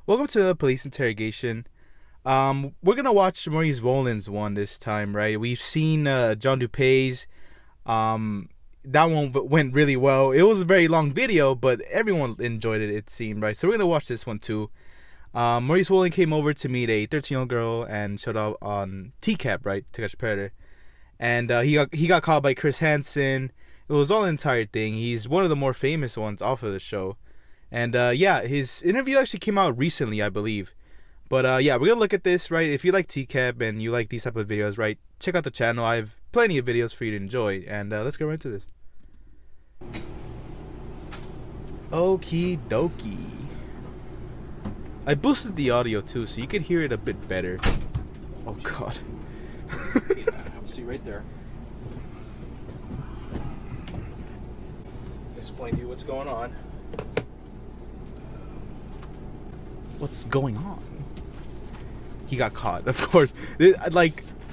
Welcome to the police interrogation. We're gonna watch Maurice Wolin's one this time, right? We've seen John Dupay's. That one went really well. It was a very long video, but everyone enjoyed it. It seemed, right? So we're gonna watch this one too. Maurice Wolin came over to meet a 13-year-old girl and showed up on TCAP, right, to catch a predator. And he got caught by Chris Hansen. It was all an entire thing. He's one of the more famous ones off of the show. And his interview actually came out recently, I believe. But we're gonna look at this, right? If you like TCAP and you like these type of videos, right, check out the channel. I have plenty of videos for you to enjoy. And let's get right into this. Okie dokie. I boosted the audio too, so you could hear it a bit better. Oh God. Have a seat right there. Explain to you what's going on. What's going on? He got caught, of course.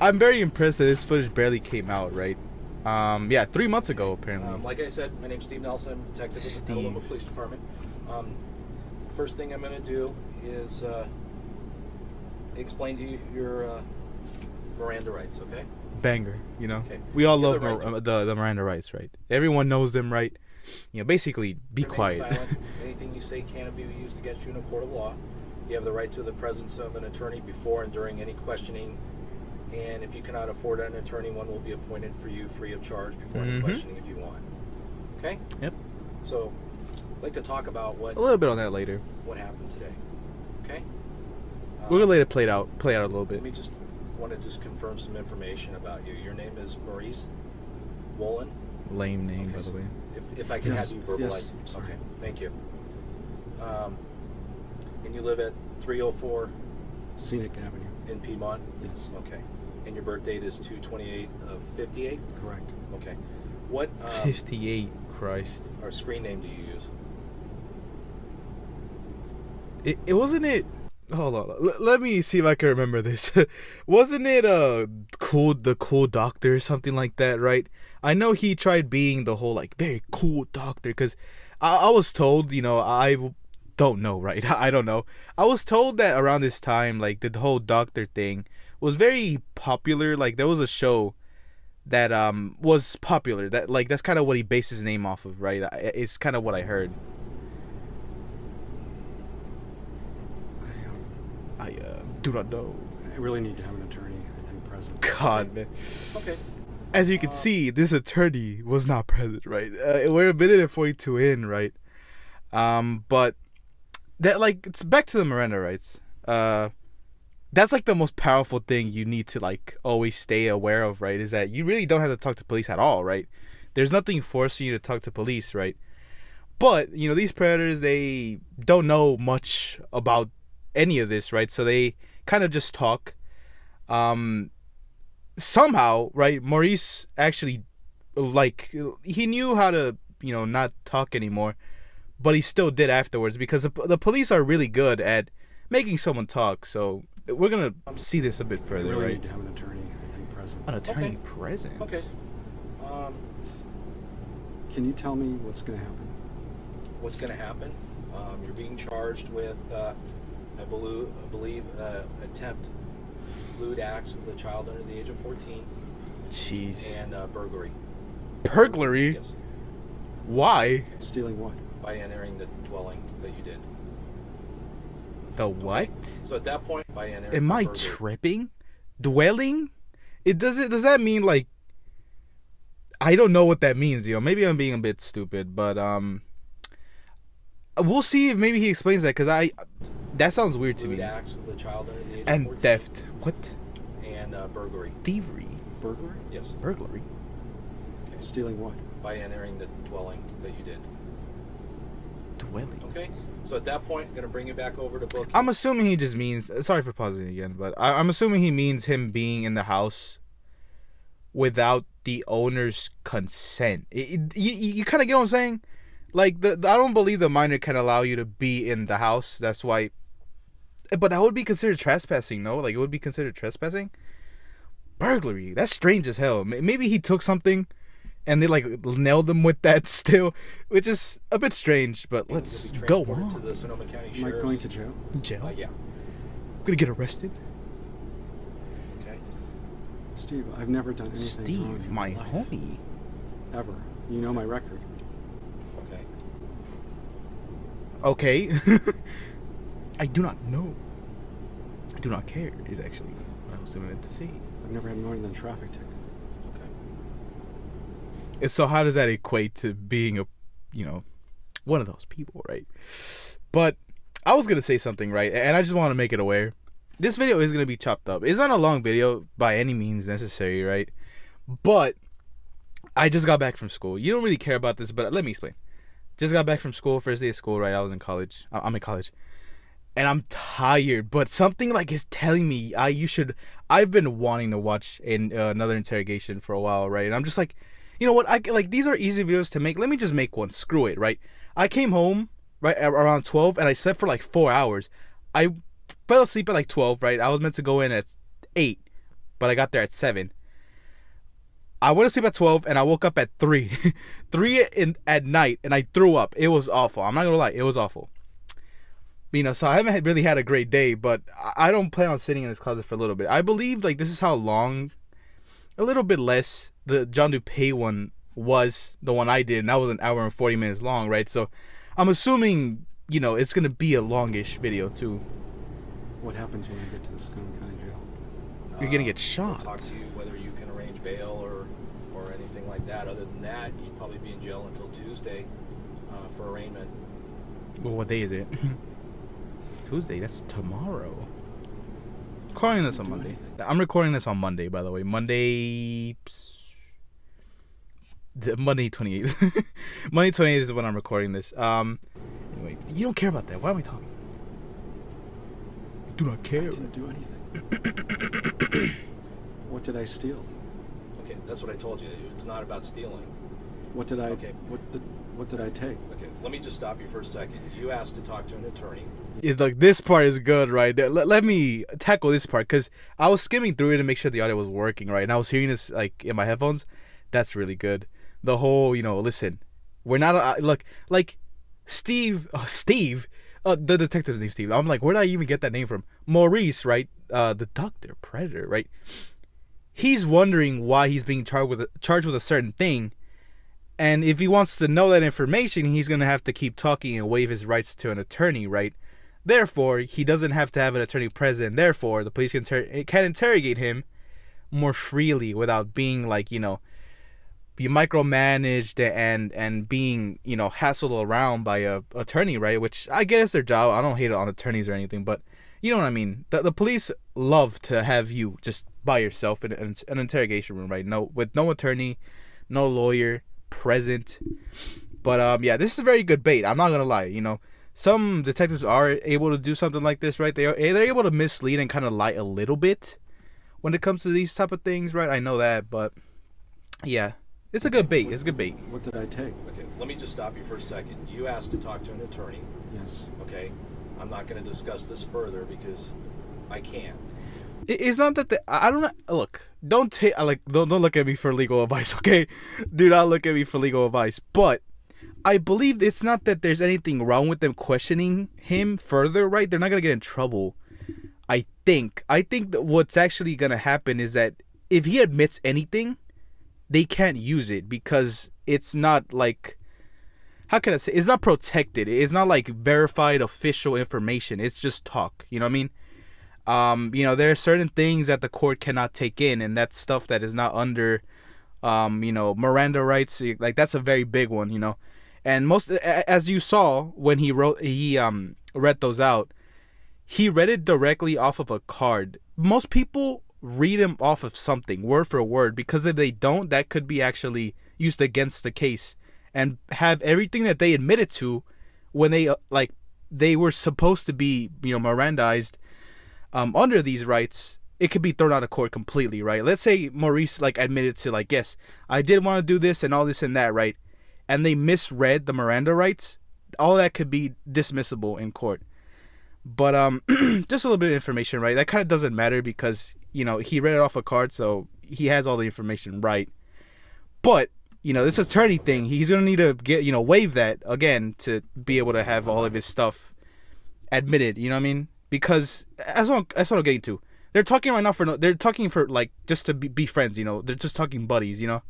I'm very impressed that this footage barely came out, right? 3 months ago, apparently. Like I said, my name's Steve Nelson. I'm a detective with the local police department. First thing I'm going to do is explain to you your Miranda rights, okay? Banger, you know? Okay. We all You have love the Miranda rights, right? Everyone knows them, right? You know, basically, be Remain quiet. silent. Anything you say can be used against you in a court of law. You have the right to the presence of an attorney before and during any questioning. And if you cannot afford an attorney, one will be appointed for you free of charge before any questioning if you want. Okay? Yep. So, I'd like to talk about A little bit on that later. what happened today. Okay? We're gonna let it play out a little bit. Let me just confirm some information about you. Your name is Maurice Wolin. Lame name, Okay, by the way. If I can Yes, have you verbalize. yes, sorry. Okay, thank you. And you live at 304 Scenic Avenue. in Piedmont? Yes. Okay. And your birth date is 2/28 of 58? Correct. Okay. What 58, Christ. or screen name do you use? It wasn't it. Hold on. Let me see if I can remember this. Wasn't it the cool doctor or something like that, right? I know he tried being the whole like very cool doctor because I was told, you know, I don't know, right? I don't know. I was told that around this time, like the whole doctor thing was very popular. Like there was a show that was popular. That's kind of what he based his name off of, right? It's kind of what I heard. I do not know. I really need to have an attorney, I think, present. God, man. Okay. As you can see, this attorney was not present, right? We're a minute and 42 in, right? But that, like, it's back to the Miranda rights. That's like the most powerful thing you need to like always stay aware of, right? Is that you really don't have to talk to police at all, right? There's nothing forcing you to talk to police, right? But you know, these predators, they don't know much about any of this, right? So they kind of just talk. Somehow, right, Maurice actually, like, he knew how to, you know, not talk anymore, but he still did afterwards because the police are really good at making someone talk. So we're gonna see this a bit I further, really right? need to have an attorney, I think, present. An attorney Okay. present. Okay. Can you tell me what's going to happen? What's going to happen? You're being charged with, I believe, attempt lewd acts with a child under the age of 14 Jeez. and burglary. Burglary? Yes. Why? Stealing what? By entering the dwelling that you did. The what? So at that point, by entering. Am the I burglary- tripping? Dwelling? Does that mean like I don't know what that means, you know. Maybe I'm being a bit stupid, but we'll see if maybe he explains that cuz that sounds weird to lewd me. acts with a child under the age of And 14 theft. What? and burglary. Thievery. Burglary? Yes. Burglary. Okay. Stealing what? By entering the dwelling that you did. Dwelling. Okay. So at that point, I'm going to bring you back over to book. I'm assuming he just means, sorry for pausing again, but I'm assuming he means him being in the house without the owner's consent. You kind of get what I'm saying? Like, I don't believe the minor can allow you to be in the house. That's why. But that would be considered trespassing, no? Like, it would be considered trespassing? Burglary. That's strange as hell. Maybe he took something and they like nailed him with that still, which is a bit strange. But let's You'll be go transported on. to the Sonoma County Am I Sheriff's. going to jail? Jail. Yeah. I'm gonna get arrested. Okay. Steve, I've never done anything wrong Steve, in my life. homie. Ever. You know my record. Okay. Okay. I do not know. I do not care. Is actually what I was meant to say. I've never had more than a traffic ticket. Okay. And so how does that equate to being a, one of those people, right? But I was gonna say something, right? And I just want to make it aware. This video is gonna be chopped up. It's not a long video by any means necessary, right? But I just got back from school. You don't really care about this, but let me explain. Just got back from school, first day of school, right? I was in college. I'm in college. And I'm tired, but something like is telling me I've been wanting to watch another interrogation for a while, right? And I'm just like, you know what? These are easy videos to make. Let me just make one. Screw it, right? I came home right around 12 and I slept for like 4 hours. I fell asleep at like 12, right? I was meant to go in at 8, but I got there at 7. I went to sleep at 12 and I woke up at 3. 3 at night and I threw up. It was awful. I'm not going to lie. It was awful. So I haven't really had a great day, but I don't plan on sitting in this closet for a little bit. I believe like this is how long, a little bit less, the John DuPay one was, the one I did, and that was an hour and 40 minutes long, right? So I'm assuming, it's going to be a longish video too. What happens when I get to the Sonoma County Jail? You're going to get They'll shot. talk to you whether you can arrange bail or anything like that. Other than that, you'd probably be in jail until Tuesday for arraignment. Well, what day is it? Tuesday, that's tomorrow. Recording this on Monday. I'm recording this on Monday, by the way. Monday 28th. Monday 28th is when I'm recording this. Anyway, you don't care about that. Why am I talking? I do not I care. didn't do anything. What did I steal? Okay, that's what I told you. It's not about stealing. What did I? Okay. What did I take? Okay, let me just stop you for a second. You asked to talk to an attorney. It's like this part is good, right? Let me tackle this part because I was skimming through it to make sure the audio was working, right? And I was hearing this like in my headphones. That's really good. The whole, listen, we're not like Steve, the detective's name Steve. I'm like, where did I even get that name from? Maurice, right? The doctor, predator, right? He's wondering why he's being charged with a certain thing. And if he wants to know that information, he's going to have to keep talking and waive his rights to an attorney, right? Therefore, he doesn't have to have an attorney present. Therefore, the police can interrogate him more freely without being be micromanaged and being, hassled around by a attorney, right? Which I get it's their job. I don't hate it on attorneys or anything, but you know what I mean? The police love to have you just by yourself in an interrogation room, right? With no attorney, no lawyer present. But yeah, this is a very good bait. I'm not gonna lie. Some detectives are able to do something like this, right? They're able to mislead and kind of lie a little bit when it comes to these type of things, right? I know that, but yeah, it's a good bait. It's a good bait. What did I take? Okay, let me just stop you for a second. You asked to talk to an attorney. Yes. Okay, I'm not going to discuss this further because I can't. It's not that I don't look. Don't look at me for legal advice, okay? Do not look at me for legal advice. But I believe it's not that there's anything wrong with them questioning him further, right? They're not gonna get in trouble. I think that what's actually gonna happen is that if he admits anything, they can't use it because it's not like, how can I say? It's not protected. It's not like verified official information. It's just talk. You know what I mean? There are certain things that the court cannot take in, and that's stuff that is not under, Miranda rights. Like that's a very big one, And most, as you saw when he read those out, he read it directly off of a card. Most people read him off of something, word for word, because if they don't, that could be actually used against the case and have everything that they admitted to when they were supposed to be, Mirandized. Under these rights, it could be thrown out of court completely, right? Let's say Maurice admitted to yes, I did want to do this and all this and that, right? And they misread the Miranda rights. All that could be dismissible in court. But just a little bit of information, right? That kind of doesn't matter because he read it off a card, so he has all the information right. But this attorney thing, he's gonna need to get, waive that again to be able to have all of his stuff admitted. You know what I mean? Because that's what I'm getting to. They're talking right now they're talking for like just to be friends. They're just talking buddies. Going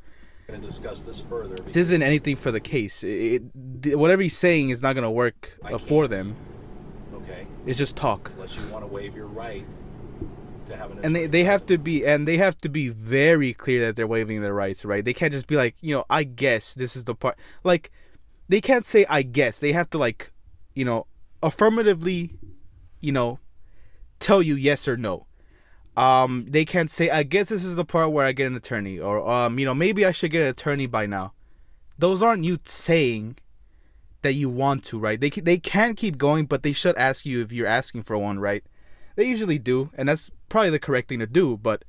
to discuss this further. This isn't anything for the case. Whatever he's saying is not gonna work for them. Okay. It's just talk. Unless you want to waive your right to have an And they have to be very clear that they're waiving their rights, right? They can't just be like, I guess this is the part. Like, they can't say I guess. They have to like, affirmatively, tell you yes or no. They can't say I guess this is the part where I get an attorney, or maybe I should get an attorney by now. Those aren't you saying that you want to, right? They can keep going, but they should ask you if you're asking for one, right? They usually do, and that's probably the correct thing to do. But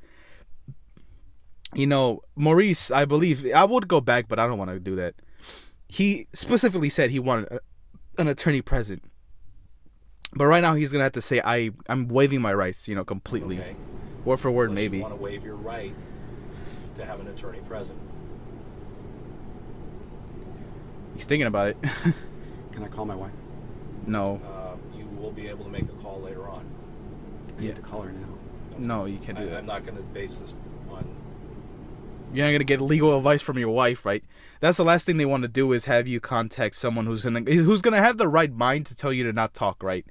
Maurice, I believe I would go back, but I don't want to do that. He specifically said he wanted an attorney present, but right now he's gonna have to say I'm waiving my rights, completely, okay. Word for word. Unless maybe you want to waive your right to have an attorney present. he's thinking about it. Can I call my wife? No. You will be able to make a call later on. I need to call her now. No, you can't do that. I'm not going to base this on... You're not gonna get legal advice from your wife, right? That's the last thing they want to do, is have you contact someone who's gonna have the right mind to tell you to not talk, right?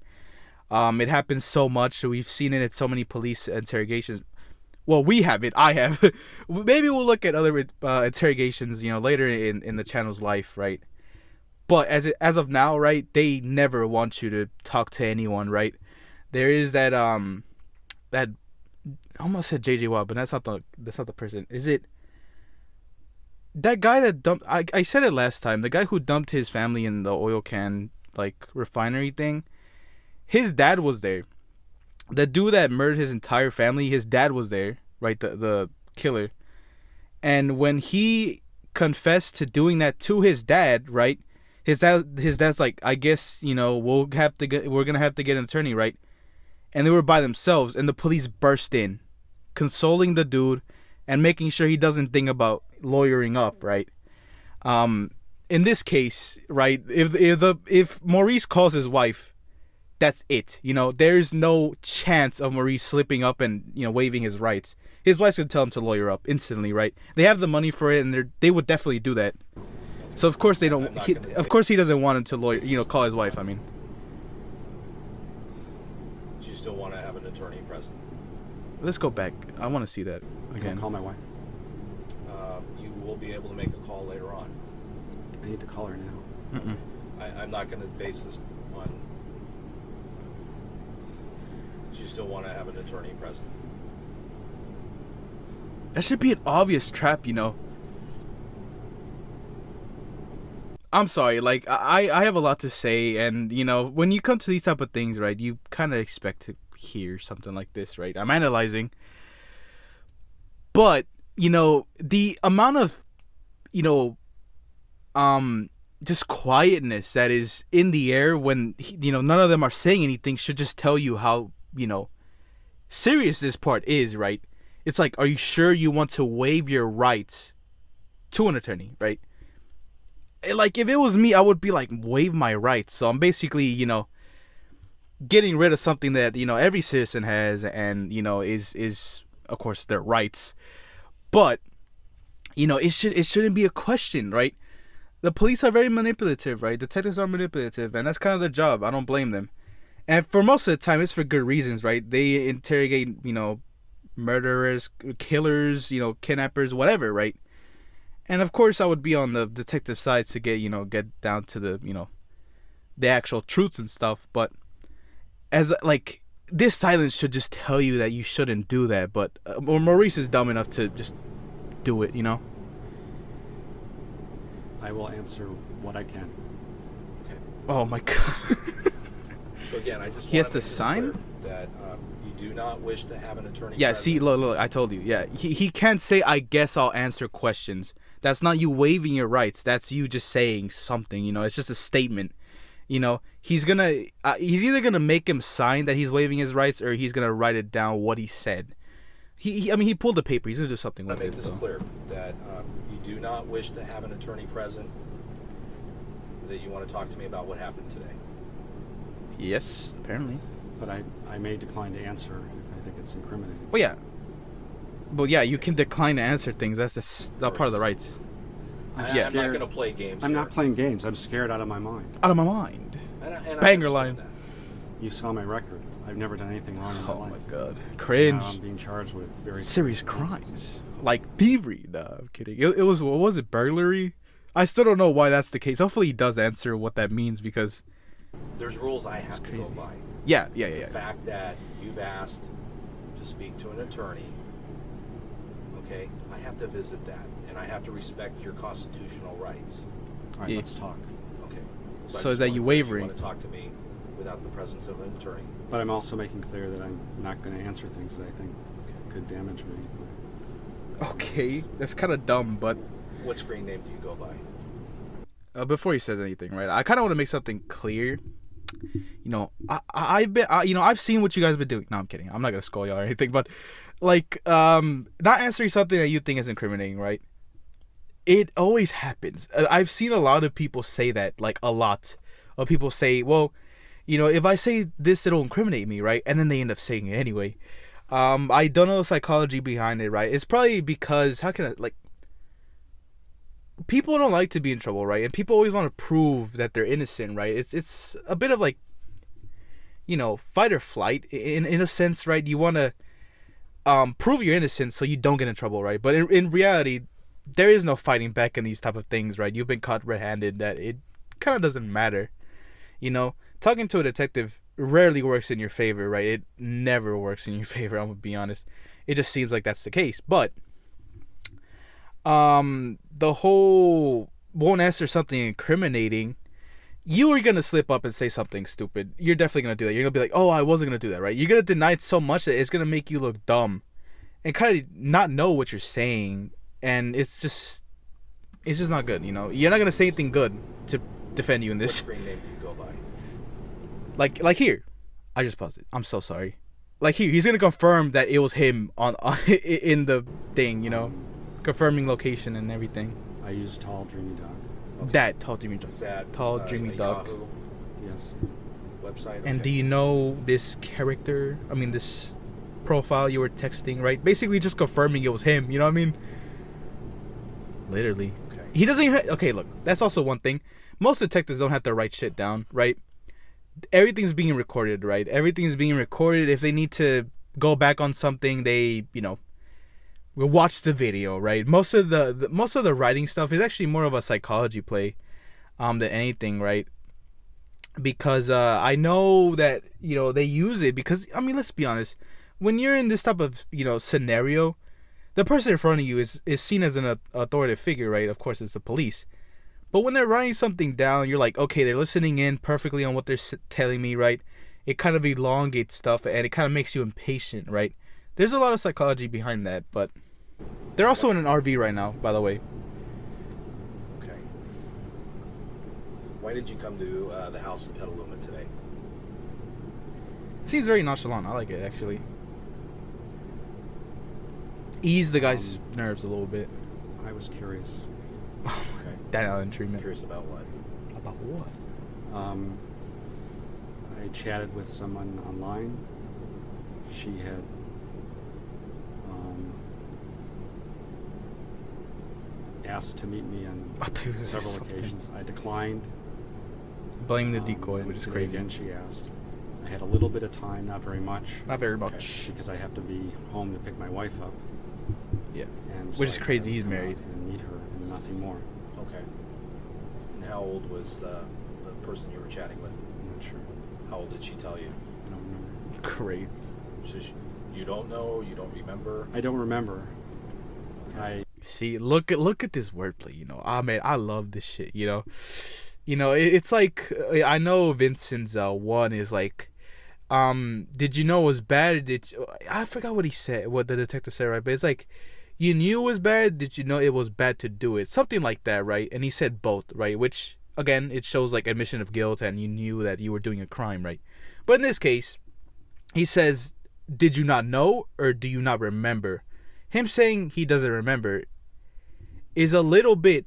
It happens so much. We've seen it at so many police interrogations. Well, we have it. I have. Maybe we'll look at other interrogations, later in the channel's life, right? But as of now, right, they never want you to talk to anyone, right? There is that I almost said JJ Watt, but that's not the person. Is it that guy that dumped? I said it last time. The guy who dumped his family in the oil can refinery thing. His dad was there. The dude that murdered his entire family, his dad was there, right? The killer. And when he confessed to doing that to his dad, right? His dad's like, I guess, we're gonna have to get an attorney, right? And they were by themselves, and the police burst in, consoling the dude and making sure he doesn't think about lawyering up, right? In this case, right, if Maurice calls his wife, that's it. There's no chance of Maurice slipping up and waiving his rights. His wife's gonna tell him to lawyer up instantly, right? They have the money for it, and they would definitely do that. So of course they don't. Of course he doesn't want him to lawyer, call his wife. I mean, Do you still want to have an attorney present? let's go back. I want to see that Can I again. call my wife? You will be able to make a call later on. I need to call her now. Mm-mm. I'm not going to base this on... Do you still want to have an attorney present? That should be an obvious trap, I'm sorry, I have a lot to say, and when you come to these type of things, right, you kind of expect to hear something like this, right? I'm analyzing, but the amount of just quietness that is in the air when none of them are saying anything should just tell you how serious this part is, right? It's like, are you sure you want to waive your rights to an attorney, right? Like, if it was me, I would be like, waive my rights. So I'm basically, getting rid of something that, every citizen has and, is of course their rights. But, it shouldn't be a question, right? The police are very manipulative, right? Detectives are manipulative, and that's kind of their job. I don't blame them. And for most of the time, it's for good reasons, right? They interrogate, murderers, killers, kidnappers, whatever, right? And of course, I would be on the detective side to get down to the actual truths and stuff. But this silence should just tell you that you shouldn't do that. But Maurice is dumb enough to just do it, I will answer what I can. Okay. Oh my God. So again, I just He has want to make this sign? clear that you do not wish to have an attorney Yeah, present. see, look, I told you. Yeah, he can't say, I guess I'll answer questions. That's not you waiving your rights. That's you just saying something, it's just a statement. He's either gonna make him sign that he's waiving his rights, or he's gonna write it down what he said. He pulled the paper. He's gonna do something I with make it. this So. clear that you do do not wish to have an attorney present, that you want to talk to me about what happened today. Yes, apparently. But I may decline to answer if I think it's incriminating. Well, yeah. Well, yeah, you can decline to answer things. That's part of the rights. I'm scared. not going to play games. I'm here. not playing games. I'm scared out of my mind. Out of my mind. And I Banger understand line. that. You saw my record. I've never done anything wrong in my Oh life. my god. Cringe. Now I'm being charged with very Serious crimes. Like thievery. Nah, I'm kidding. It was, what was it, burglary? I still don't know why that's the case. Hopefully he does answer what that means, because... There's rules I have to go by. Yeah. The fact that you've asked to speak to an attorney, okay, I have to visit that, and I have to respect your constitutional rights. All right, let's talk. Okay. So I is just that want you to- wavering? You want to talk to me without the presence of an attorney. But I'm also making clear that I'm not going to answer things that I think could damage me. Okay, that's kind of dumb, but... What screen name do you go by? Before he says anything, right? I kind of want to make something clear. You know, I've seen what you guys have been doing. No, I'm kidding. I'm not gonna scold y'all or anything, but like, not answering something that you think is incriminating, right? It always happens. I've seen a lot of people say that, like a lot of people say, well, you know, if I say this, it'll incriminate me, right? And then they end up saying it anyway. I don't know the psychology behind it, right? It's probably because, how can I, like, people don't like to be in trouble, right? And people always want to prove that they're innocent, right? It's a bit of like, you know, fight or flight in a sense, right? You want to prove your innocence so you don't get in trouble, right? But in reality, there is no fighting back in these type of things, right? You've been caught red-handed. That it kind of doesn't matter, you know. Talking to a detective rarely works in your favor, right? It never works in your favor. I'm gonna be honest. It just seems like that's the case, but the whole won't answer something incriminating, you are gonna slip up and say something stupid. You're definitely gonna do that. You're gonna be like, oh, I wasn't gonna do that, right? You're gonna deny it so much that it's gonna make you look dumb and kind of not know what you're saying, and it's just not good, you know. You're not gonna say anything good to defend you in What this. screen name do you go by? Like here, I just paused it. I'm so sorry. Like here, he's gonna confirm that it was him on in the thing, you know, confirming location and everything. I use Tall Dreamy Dog. Okay. That tall dreamy dog. Is that Tall dreamy a dog. Yahoo Yes. website? And Okay. do you know this character? I mean, this profile you were texting, right? Basically, just confirming it was him. You know what I mean? Literally. Okay. He doesn't even. Okay, look. That's also one thing. Most detectives don't have to write shit down, right? Everything's being recorded, right? Everything's being recorded. If they need to go back on something, they, you know, will watch the video, right? Most of the writing stuff is actually more of a psychology play, than anything, right? Because I know that, you know, they use it because, I mean, let's be honest, when you're in this type of, you know, scenario, the person in front of you is seen as an authoritative figure, right? Of course, it's the police. But when they're writing something down, you're like, okay, they're listening in perfectly on what they're telling me, right? It kind of elongates stuff, and it kind of makes you impatient, right? There's a lot of psychology behind that, but they're also in an RV right now, by the way. Okay. Why did you come to the house in Petaluma today? It seems very nonchalant. I like it, actually. Ease the guy's nerves a little bit. I was curious. Okay. That island treatment. Curious about what? About what? I chatted with someone online. She had asked to meet me on I thought it was several something. occasions. I declined. Blaming the decoy, which is Today crazy. Again, she asked. I had a little bit of time, not very much, Not very much. because I have to be home to pick my wife up. Yeah. And Which I is had crazy, to he's come out married. and meet her, and nothing more. Okay. And how old was the person you were chatting with? I'm not sure. How old did she tell you? I don't remember. Great. You don't know? You don't remember? I don't remember. See, look at this wordplay. You know, man, I love this shit. You know, it's like I know Vincent's one is like, did you know it was bad? I forgot what he said, what the detective said, right? But it's like, you knew it was bad. Did you know it was bad to do it? Something like that, right? And he said both, right? Which again, it shows like admission of guilt, and you knew that you were doing a crime, right? But in this case, he says, did you not know, or do you not remember? Him saying he doesn't remember is a little bit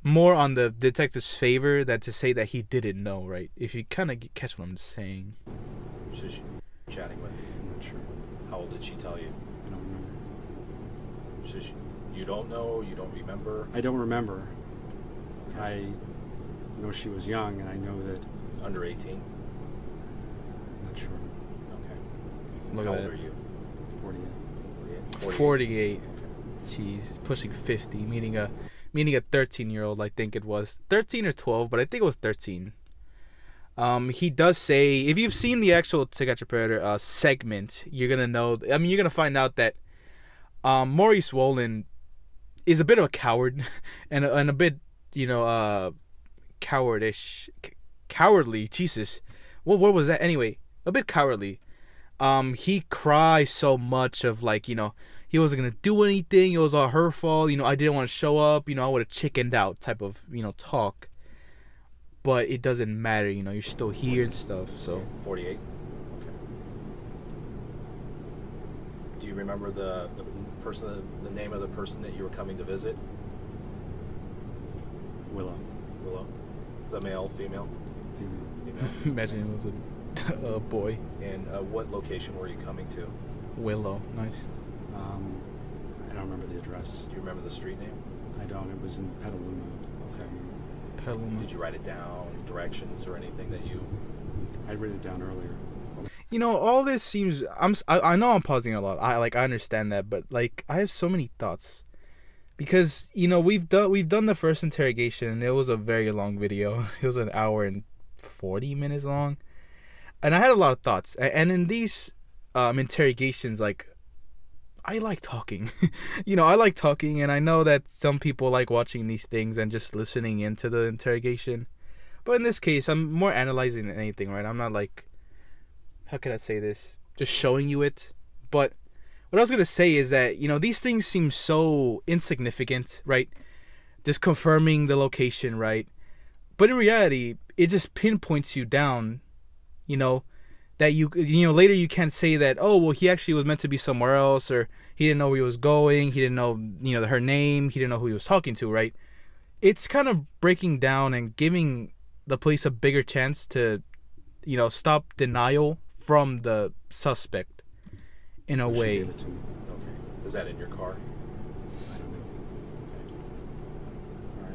more on the detective's favor than to say that he didn't know, right? If you kind of catch what I'm saying. So she chatting with? I'm not sure. How old did she tell you? I don't remember. So you don't know? You don't remember? I don't remember. Okay. I know she was young, and I know that. Under 18? I'm not sure. Okay. Look How at old that. are you? 48. 48. Okay. She's pushing 50, meaning a 13-year-old, I think it was 13 or 12, but I think it was 13. He does say, if you've seen the actual To Catch a Predator segment, you're gonna know. I mean, you're gonna find out that Maurice Wolin is a bit of a coward, and a bit, cowardly. Jesus, what word was that? Anyway, a bit cowardly. He cries so much of he wasn't gonna do anything. It was all her fault. I didn't want to show up. I would have chickened out type of talk. But it doesn't matter. You're still here and stuff. So 48. Okay. Do you remember the name of the person that you were coming to visit? Willow. The male, female? Female. imagine it was a boy. And what location were you coming to? Willow, nice. I don't remember the address. Do you remember the street name? I don't. It was in Petaluma. Okay. Petaluma. Did you write it down? Directions or anything that you? I'd written it down earlier. All this seems. I know I'm pausing a lot. I understand that, but I have so many thoughts, because we've done the first interrogation, and it was a very long video. It was an hour and 40 minutes long, and I had a lot of thoughts. And in these interrogations, I like talking. I like talking, and I know that some people like watching these things and just listening into the interrogation. But in this case, I'm more analyzing than anything, right? I'm not how can I say this? Just showing you it. But what I was going to say is that, these things seem so insignificant, right? Just confirming the location, right? But in reality, it just pinpoints you down, that later you can't say that, oh, well, he actually was meant to be somewhere else, or he didn't know where he was going, he didn't know, her name, he didn't know who he was talking to, right? It's kind of breaking down and giving the police a bigger chance to, stop denial from the suspect in a She way. gave it to me. Okay. Is that in your car? I don't know. Okay. All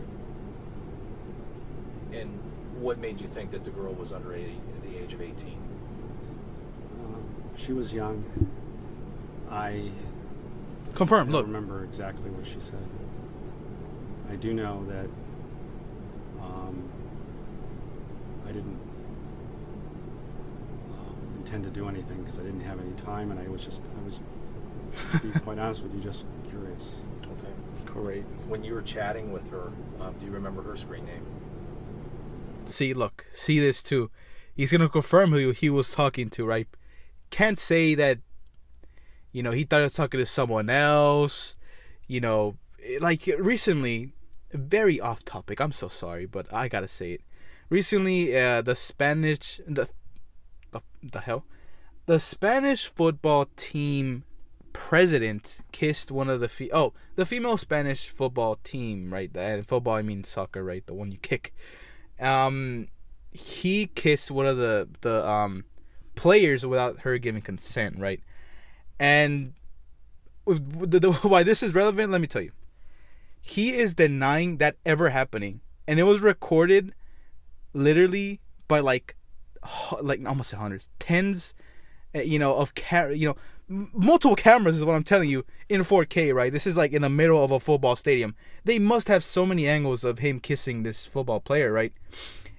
right. And what made you think that the girl was under the age of 18? She was young. I Confirm, don't look. remember exactly what she said. I do know that I didn't intend to do anything because I didn't have any time, and I was, to be quite honest with you, just curious. Okay. Great. When you were chatting with her, do you remember her screen name? See this too. He's going to confirm who he was talking to, right? Can't say that, he thought he was talking to someone else. Recently, very off topic. I'm so sorry, but I gotta say it. Recently, the Spanish football team president kissed one of the female Spanish football team, right? And football, I mean soccer, right? The one you kick. He kissed one of the players without her giving consent, right? And why this is relevant, let me tell you. He is denying that ever happening, and it was recorded literally by almost hundreds, tens, of multiple cameras is what I'm telling you, in 4K, right? This is in the middle of a football stadium. They must have so many angles of him kissing this football player, right?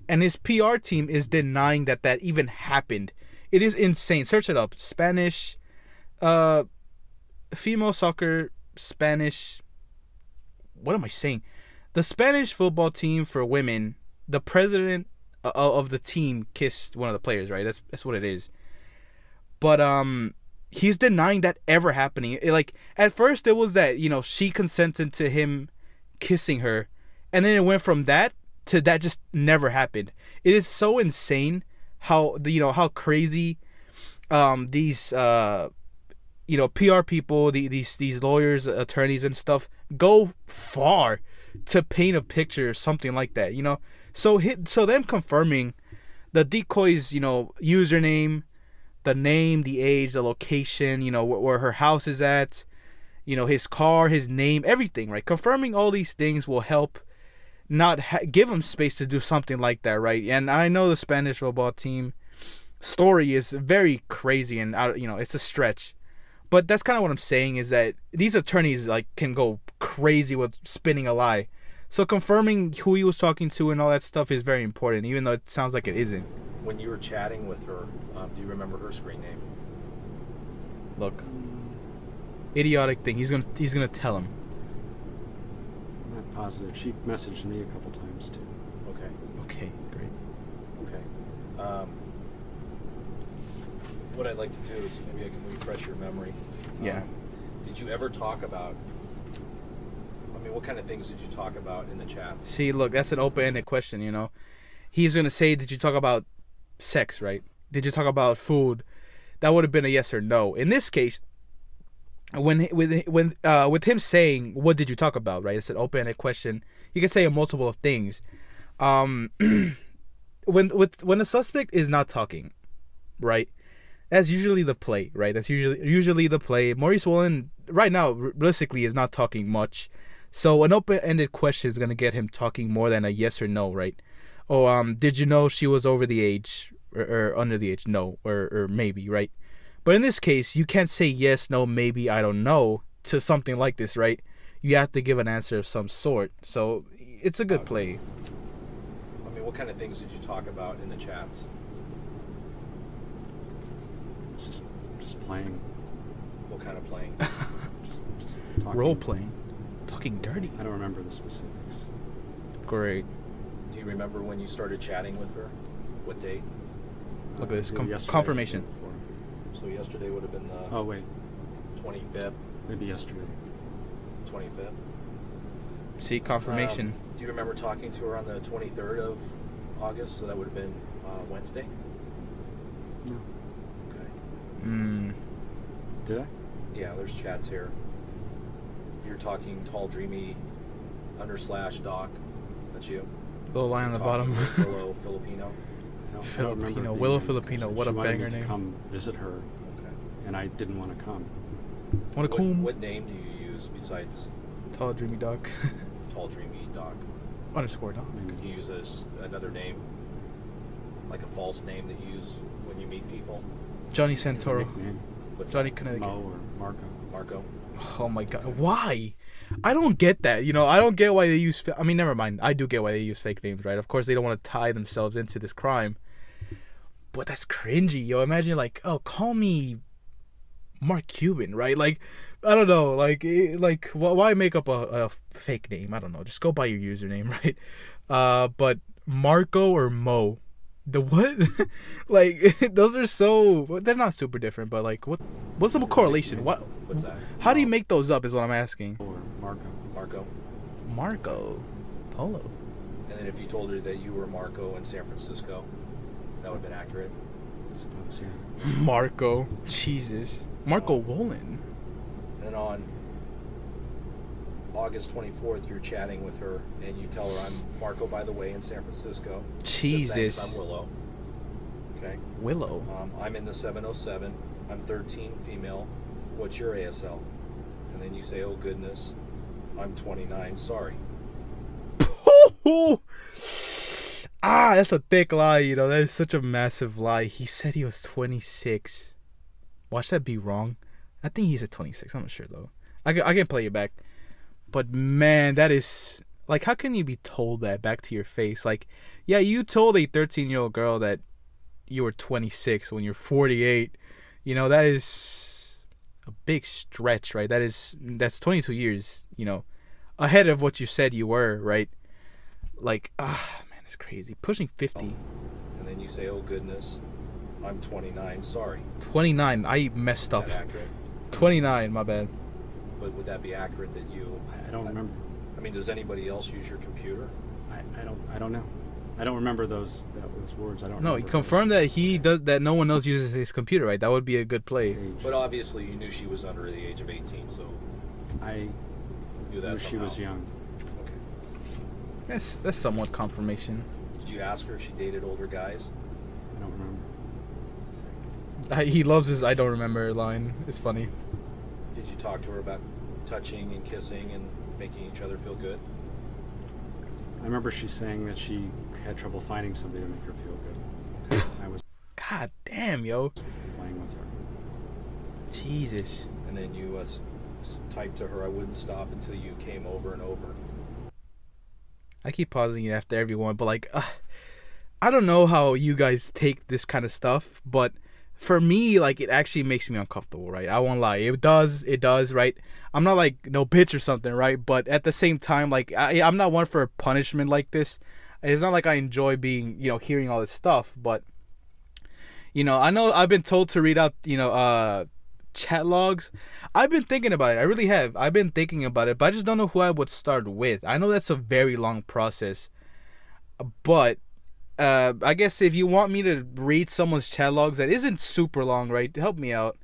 And his PR team is denying that even happened. It is insane. Search it up. Spanish, female soccer, Spanish. What am I saying? The Spanish football team for women, the president of the team kissed one of the players, right? That's what it is. But he's denying that ever happening. At first it was that, she consented to him kissing her, and then it went from that to that just never happened. It is so insane how how crazy these PR people, these lawyers, attorneys, and stuff go far to paint a picture or something like that. So them confirming the decoy's username, the name, the age, the location, where her house is at, his car, his name, everything, right? Confirming all these things will help not give him space to do something like that, right? And I know the Spanish football team story is very crazy and it's a stretch, but that's kind of what I'm saying, is that these attorneys can go crazy with spinning a lie. So confirming who he was talking to and all that stuff is very important, even though it sounds like it isn't. When you were chatting with her, do you remember her screen name? Look, idiotic thing. He's gonna tell him. I'm not positive. She messaged me a couple times too. Okay, great. Okay. What I'd like to do is maybe I can refresh your memory. Yeah. Did you ever talk about? I mean, what kind of things did you talk about in the chat? See, look, that's an open-ended question. He's gonna say, "Did you talk about sex?" Right? Did you talk about food? That would have been a yes or no. In this case, with him saying, "What did you talk about?" Right? It's an open-ended question. You can say a multiple of things. When the suspect is not talking, right? That's usually the play, right? That's usually the play. Maurice Wolin right now, realistically, is not talking much. So an open-ended question is gonna get him talking more than a yes or no, right? Oh, did you know she was over the age or under the age? No, or maybe, right? But in this case, you can't say yes, no, maybe, I don't know to something like this, right? You have to give an answer of some sort. So it's a good play. I mean, what kind of things did you talk about in the chats? Just playing. What kind of playing? just talking. Role playing, talking dirty. I don't remember the specifics. Great. Do you remember when you started chatting with her? What date? Look at this Yesterday confirmation. or the day before. So yesterday would have been the Oh wait, 25th. maybe yesterday. 25th. See, confirmation. Do you remember talking to her on the 23rd of August? So that would have been Wednesday. No. Okay. Did I? Yeah, there's chats here. You're talking tall, dreamy, /doc. That's you. Little line on the bottom. Willow Filipino. I don't Filipino, remember being Willow there Filipino, because what a she wanted banger me to name. come visit her, Okay. and I didn't want to come. Want to come? What name do you use besides Tall dreamy dog. tall, dreamy doc? Underscore dog. Can you use another name, like a false name that you use when you meet people? Johnny Is there a Santoro. nickname? What's Johnny that? Connecticut. Mo or Marco. Marco. Oh my god, why? I don't get that. I don't get why they use. I mean, never mind. I do get why they use fake names, right? Of course, they don't want to tie themselves into this crime. But that's cringy, yo. Imagine oh, call me Mark Cuban, right? I don't know. Why make up a fake name? I don't know. Just go by your username, right? But Marco or Mo. The what? Those are so. They're not super different, but what's the correlation? What? What's that? How do you make those up? Is what I'm asking. Or Marco. Marco. Marco Polo. And then if you told her that you were Marco in San Francisco, that would have been accurate. I suppose, yeah. Marco. Jesus. Marco Wolin. And then on August 24th, you're chatting with her, and you tell her, "I'm Marco, by the way, in San Francisco." Jesus. Thanks, I'm Willow. Okay. Willow. I'm in the 707. I'm 13, female. What's your ASL? And then you say, "Oh goodness, I'm 29. Sorry." That's a thick lie. That is such a massive lie. He said he was 26. Watch that be wrong. I think he's at 26. I'm not sure though. I can play it back. But man, that is how can you be told that back to your face? Yeah, you told a 13-year-old girl that you were 26 when you're 48. That is a big stretch, right? That's 22 years, ahead of what you said you were, right? Man, it's crazy. Pushing 50. And then you say, "Oh goodness, I'm 29. Sorry." 29. I messed Is up. that accurate? 29. My bad. But would that be accurate that you? I don't remember. I mean, does anybody else use your computer? I don't know. I don't remember those words. I don't. No, he remember confirmed that he does that. No one else uses his computer, right? That would be a good play. age. But obviously, you knew she was under the age of 18, so I you knew that knew she somehow. was young. Okay. That's somewhat confirmation. Did you ask her if she dated older guys? I don't remember. He loves his "I don't remember" line. It's funny. Did you talk to her about touching and kissing and making each other feel good? I remember she saying that she had trouble finding somebody to make her feel good. I was God damn, yo. playing with her. Jesus. And then you typed to her, "I wouldn't stop until you came over and over." I keep pausing it after everyone, but like, I don't know how you guys take this kind of stuff, but for me, like, it actually makes me uncomfortable, right? I won't lie. It does, right? I'm not like no bitch or something, right? But at the same time, like, I'm not one for punishment like this. It's not like I enjoy being, hearing all this stuff, but, I know I've been told to read out, chat logs. I've been thinking about it. I really have. I've been thinking about it, but I just don't know who I would start with. I know that's a very long process, but I guess if you want me to read someone's chat logs that isn't super long, right? Help me out.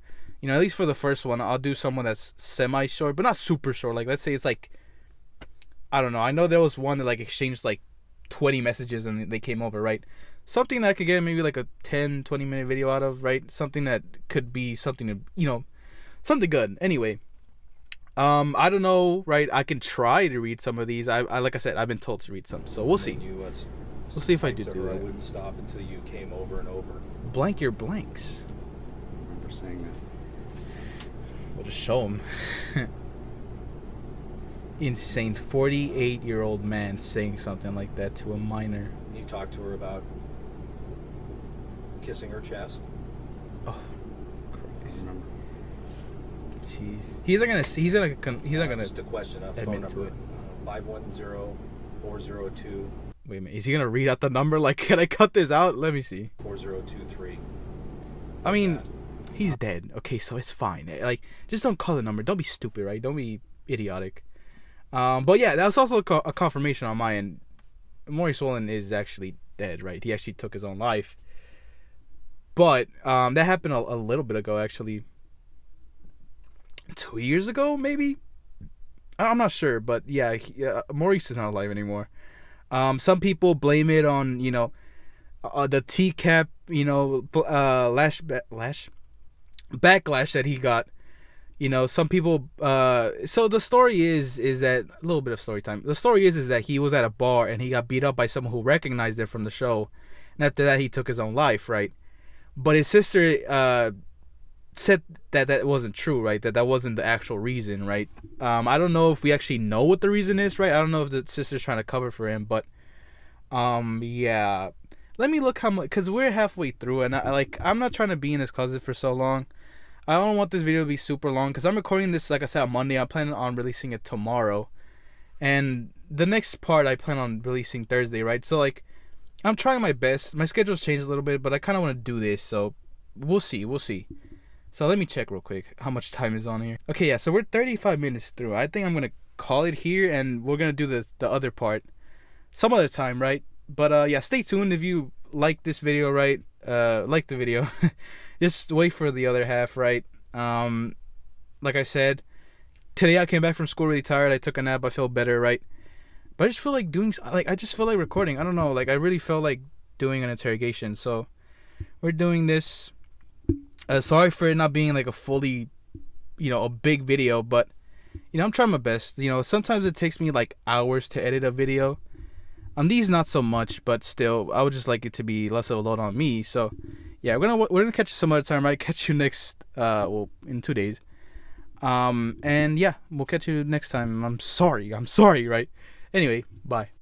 At least for the first one, I'll do someone that's semi-short, but not super short. Like, let's say it's like, I don't know. I know there was one that like exchanged like 20 messages and they came over, right? Something that I could get maybe like a 10, 20-minute video out of, right? Something that could be something to, something good. Anyway, I don't know, right? I can try to read some of these. I like I said, I've been told to read some, so we'll see. And you, We'll see if I typed do to her, "I that. wouldn't stop until you came over and over." Blank your blanks. I remember saying that. We'll just show him. Insane 48-year-old man saying something like that to a minor. You talked to her about kissing her chest. Oh, I Christ. remember. Jeez. He's not gonna. He's not gonna. Just a question of admit phone to number it. 510-402. Wait a minute. Is he gonna read out the number? Like, can I cut this out? Let me see. 4023. I mean, That. he's dead. Okay, so it's fine. Like, just don't call the number. Don't be stupid, right? Don't be idiotic. But yeah, that was also a confirmation on my end. Maurice Wolin is actually dead, right? He actually took his own life. But that happened a little bit ago, actually. 2 years ago, maybe? I'm not sure, but yeah, Maurice is not alive anymore. Some people blame it on, the TCAP, backlash that he got. Some people, so the story is that, a little bit of story time. The story is that he was at a bar and he got beat up by someone who recognized it from the show. And after that, he took his own life, right? But his sister, said that wasn't true, right? That wasn't the actual reason, right? I don't know if we actually know what the reason is, right? I don't know if the sister's trying to cover for him, but yeah. Let me look how much, because we're halfway through, and I'm not trying to be in this closet for so long. I don't want this video to be super long, because I'm recording this, like I said, on Monday. I'm planning on releasing it tomorrow, and the next part I plan on releasing Thursday, right? So like, I'm trying my best. My schedule's changed a little bit, but I kind of want to do this, so we'll see. So let me check real quick how much time is on here. Okay, yeah, so we're 35 minutes through. I think I'm going to call it here, and we're going to do the other part some other time, right? But yeah, stay tuned if you like this video, right? Like the video. Just wait for the other half, right? Like I said, today I came back from school really tired. I took a nap. I feel better, right? But I just feel like I just feel like recording. I don't know. Like, I really felt like doing an interrogation. So we're doing this. Sorry for it not being like a fully, a big video, but, I'm trying my best. Sometimes it takes me like hours to edit a video. On these, not so much, but still, I would just like it to be less of a load on me. So, yeah, we're gonna catch you some other time, right? Catch you next, in 2 days. And yeah, we'll catch you next time. I'm sorry, right? Anyway, bye.